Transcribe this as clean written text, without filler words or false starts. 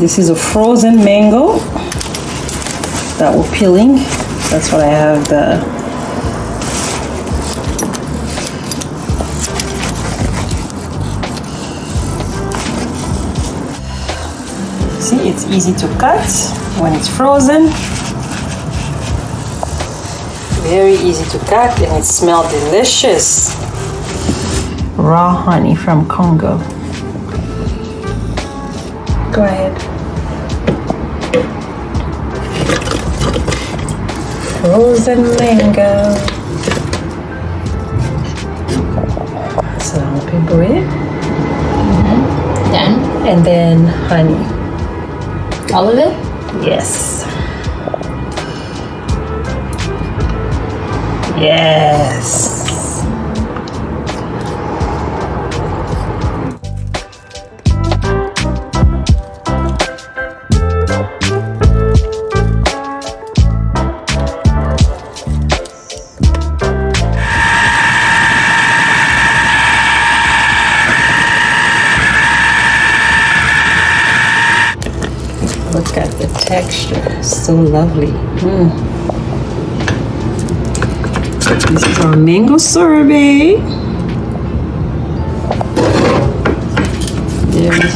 This is a frozen mango that we're peeling. That's what I have See, it's easy to cut when it's frozen. Very easy to cut, and it smells delicious. Raw honey from Congo. Go ahead. Frozen mango. So people it. Then? And then honey. All of it? Yes. Yes. Look at the texture, so lovely. This is our mango sorbet. Very